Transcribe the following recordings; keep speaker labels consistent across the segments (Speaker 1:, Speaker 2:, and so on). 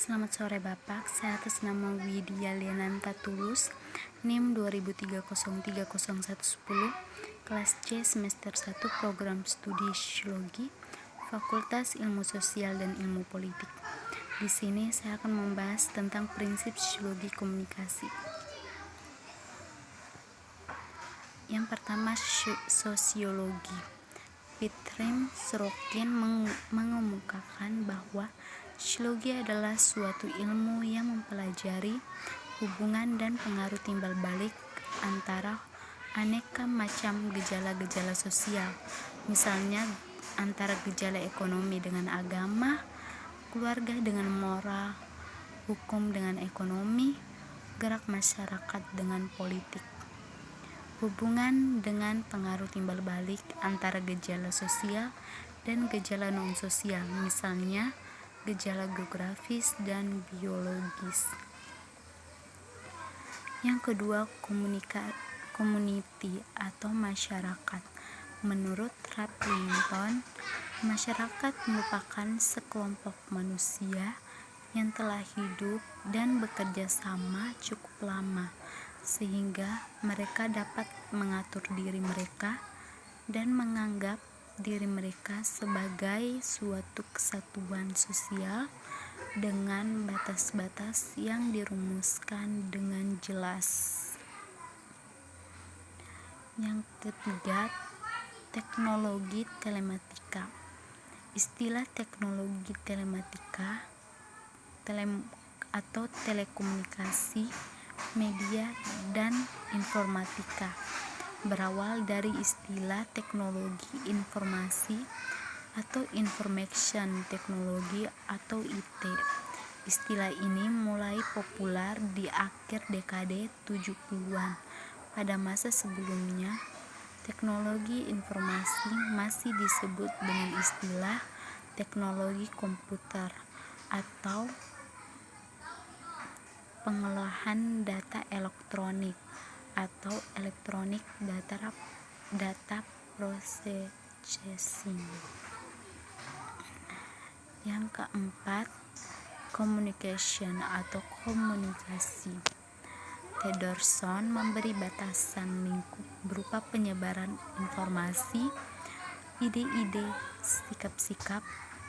Speaker 1: Selamat sore Bapak, saya atas nama Widya Liananta Tulus, NIM 20303010, kelas C semester 1 program studi Sosiologi, Fakultas Ilmu Sosial dan Ilmu Politik. Di sini saya akan membahas tentang prinsip sosiologi komunikasi. Yang pertama, sosiologi. Pietrem Sorokin mengemukakan bahwa sosiologi adalah suatu ilmu yang mempelajari hubungan dan pengaruh timbal balik antara aneka macam gejala-gejala sosial, misalnya antara gejala ekonomi dengan agama, keluarga dengan moral, hukum dengan ekonomi, gerak masyarakat dengan politik. Hubungan dengan pengaruh timbal balik antara gejala sosial dan gejala non-sosial, misalnya gejala geografis dan biologis. Yang kedua, community atau masyarakat. Menurut Ralph Linton, masyarakat merupakan sekelompok manusia yang telah hidup dan bekerja sama cukup lama, sehingga mereka dapat mengatur diri mereka dan menganggap diri mereka sebagai suatu kesatuan sosial dengan batas-batas yang dirumuskan dengan jelas. Yang ketiga, teknologi telematika. Istilah teknologi telematika atau telekomunikasi, media, dan informatika berawal dari istilah teknologi informasi atau information technology atau IT. Istilah ini mulai populer di akhir dekade 70-an. Pada masa sebelumnya, teknologi informasi masih disebut dengan istilah teknologi komputer atau pengolahan data elektronik atau electronic data processing. Yang keempat, communication atau komunikasi. Tedorson memberi batasan lingkup berupa penyebaran informasi, ide-ide, sikap-sikap,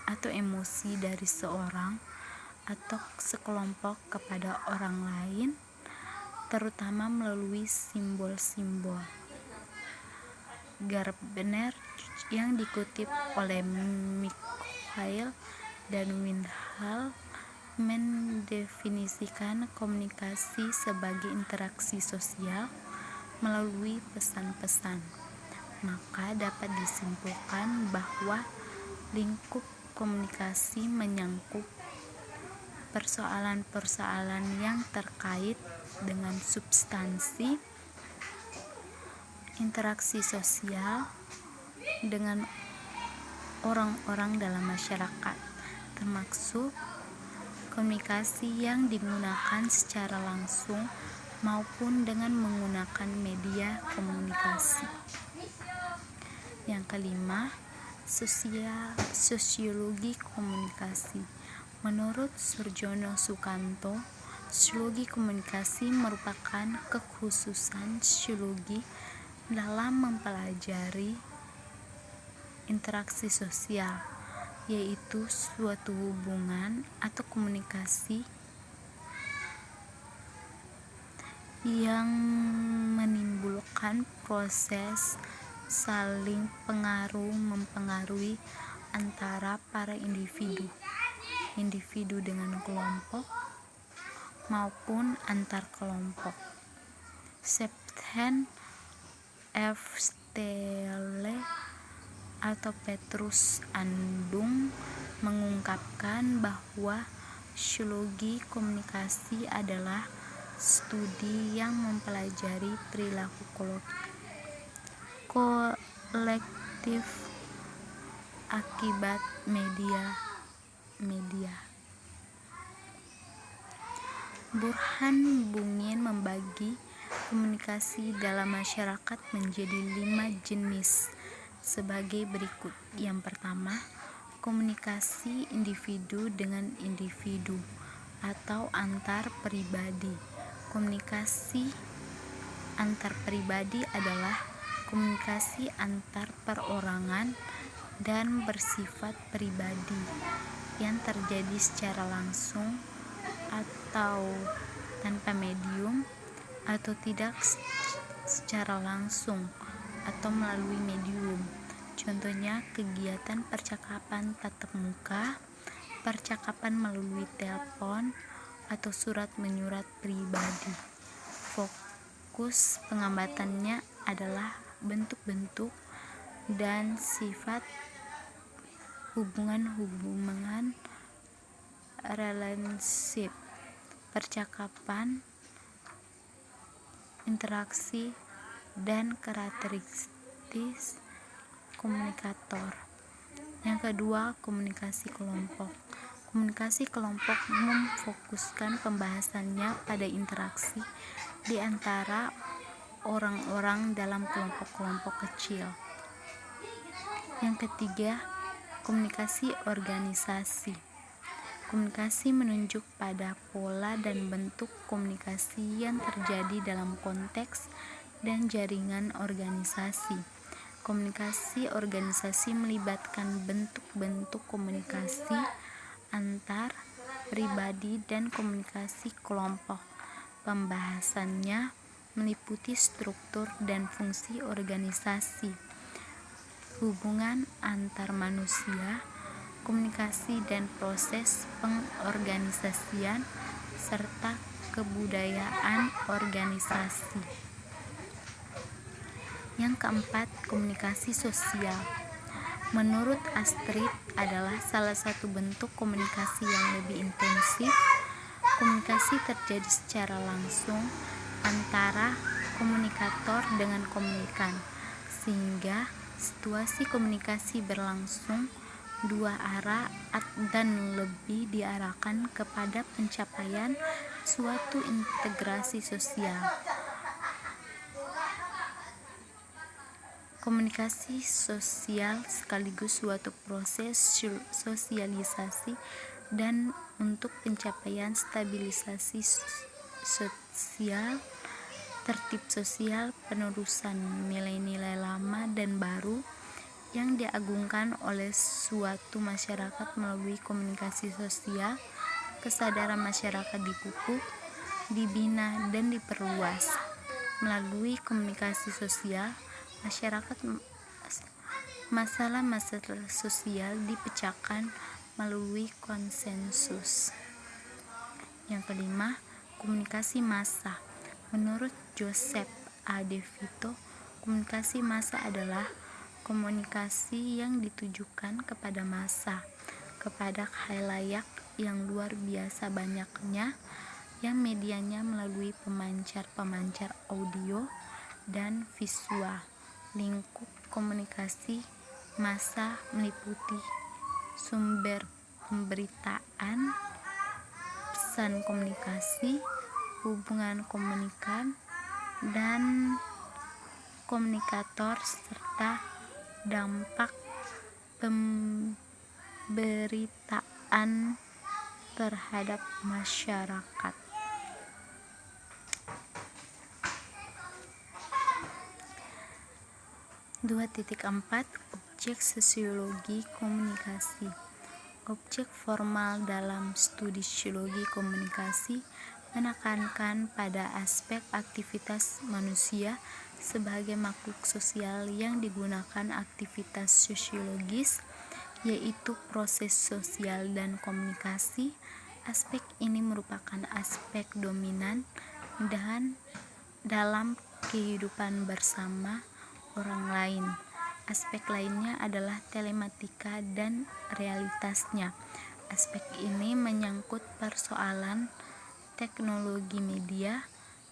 Speaker 1: atau emosi dari seorang atau sekelompok kepada orang lain, terutama melalui simbol-simbol. Gardner yang dikutip oleh Mikhail dan Windhal mendefinisikan komunikasi sebagai interaksi sosial melalui pesan-pesan. Maka dapat disimpulkan bahwa lingkup komunikasi menyangkut persoalan-persoalan yang terkait dengan substansi interaksi sosial dengan orang-orang dalam masyarakat, termasuk komunikasi yang digunakan secara langsung maupun dengan menggunakan media komunikasi. Yang kelima, sosiologi komunikasi. Menurut Surjono Sukanto, sosiologi komunikasi merupakan kekhususan sosiologi dalam mempelajari interaksi sosial, yaitu suatu hubungan atau komunikasi yang menimbulkan proses saling mempengaruhi antara para individu dengan kelompok maupun antar kelompok. Stephen F. Steele atau Petrus Andung mengungkapkan bahwa sosiologi komunikasi adalah studi yang mempelajari perilaku kolektif akibat media. Burhan Bungin membagi komunikasi dalam masyarakat menjadi 5 jenis sebagai berikut. Yang pertama, komunikasi individu dengan individu atau antar pribadi. Komunikasi antar pribadi adalah komunikasi antar perorangan dan bersifat pribadi yang terjadi secara langsung atau tanpa medium, atau tidak secara langsung atau melalui medium. Contohnya kegiatan percakapan tatap muka, percakapan melalui telepon, atau surat menyurat pribadi. Fokus pengambatannya adalah bentuk-bentuk dan sifat hubungan relationship, percakapan, interaksi, dan karakteristik komunikator. Yang kedua, komunikasi kelompok. Komunikasi kelompok memfokuskan pembahasannya pada interaksi di antara orang-orang dalam kelompok-kelompok kecil. Yang ketiga, komunikasi organisasi. Komunikasi menunjuk pada pola dan bentuk komunikasi yang terjadi dalam konteks dan jaringan organisasi. Komunikasi organisasi melibatkan bentuk-bentuk komunikasi antar pribadi dan komunikasi kelompok. Pembahasannya meliputi struktur dan fungsi organisasi, hubungan antar manusia, komunikasi dan proses pengorganisasian, serta kebudayaan organisasi. Yang keempat, komunikasi sosial. Menurut Astrid, adalah salah satu bentuk komunikasi yang lebih intensif. Komunikasi terjadi secara langsung antara komunikator dengan komunikan, sehingga situasi komunikasi berlangsung dua arah dan lebih diarahkan kepada pencapaian suatu integrasi sosial. Komunikasi sosial sekaligus suatu proses sosialisasi dan untuk pencapaian stabilisasi sosial, tertib sosial, penerusan nilai-nilai lama dan baru yang diagungkan oleh suatu masyarakat melalui komunikasi sosial. Kesadaran masyarakat dipupuk, dibina, dan diperluas. Melalui komunikasi sosial, masalah-masalah sosial dipecahkan melalui konsensus. Yang kelima, komunikasi massa. Menurut Joseph A. De Vito, komunikasi massa adalah komunikasi yang ditujukan kepada massa, kepada khalayak yang luar biasa banyaknya, yang medianya melalui pemancar-pemancar audio dan visual. Lingkup komunikasi massa meliputi sumber pemberitaan, pesan komunikasi, hubungan komunikan dan komunikator, serta dampak pemberitaan terhadap masyarakat. (2.4) Objek sosiologi komunikasi. Objek formal dalam studi sosiologi komunikasi menekankan pada aspek aktivitas manusia sebagai makhluk sosial yang digunakan aktivitas sosiologis, yaitu proses sosial dan komunikasi. Aspek ini merupakan aspek dominan dan dalam kehidupan bersama orang lain. Aspek lainnya adalah telematika dan realitasnya. Aspek ini menyangkut persoalan teknologi media,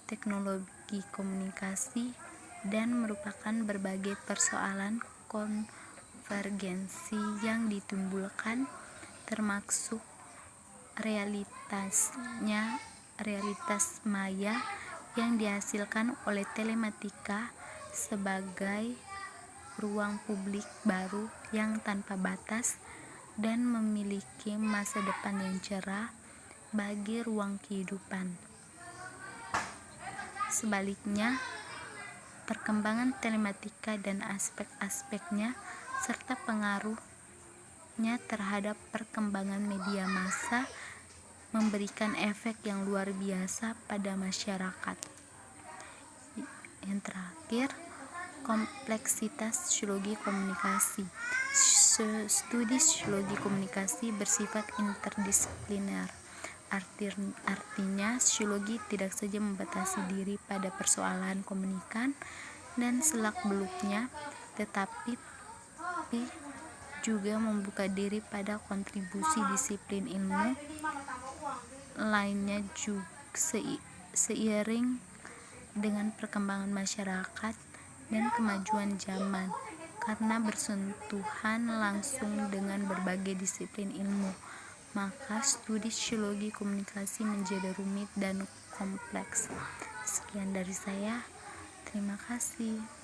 Speaker 1: teknologi komunikasi, dan merupakan berbagai persoalan konvergensi yang ditimbulkan, termasuk realitas maya yang dihasilkan oleh telematika sebagai ruang publik baru yang tanpa batas dan memiliki masa depan yang cerah, bagi ruang kehidupan. Sebaliknya, perkembangan telematika dan aspek-aspeknya serta pengaruhnya terhadap perkembangan media massa memberikan efek yang luar biasa pada masyarakat. Yang terakhir, kompleksitas psikologi komunikasi. Studi psikologi komunikasi bersifat interdisipliner. Artinya, psikologi tidak saja membatasi diri pada persoalan komunikan dan selak-beluknya, tetapi juga membuka diri pada kontribusi disiplin ilmu lainnya seiring dengan perkembangan masyarakat dan kemajuan zaman, karena bersentuhan langsung dengan berbagai disiplin ilmu, maka studi psikologi komunikasi menjadi rumit dan kompleks. Sekian dari saya, terima kasih.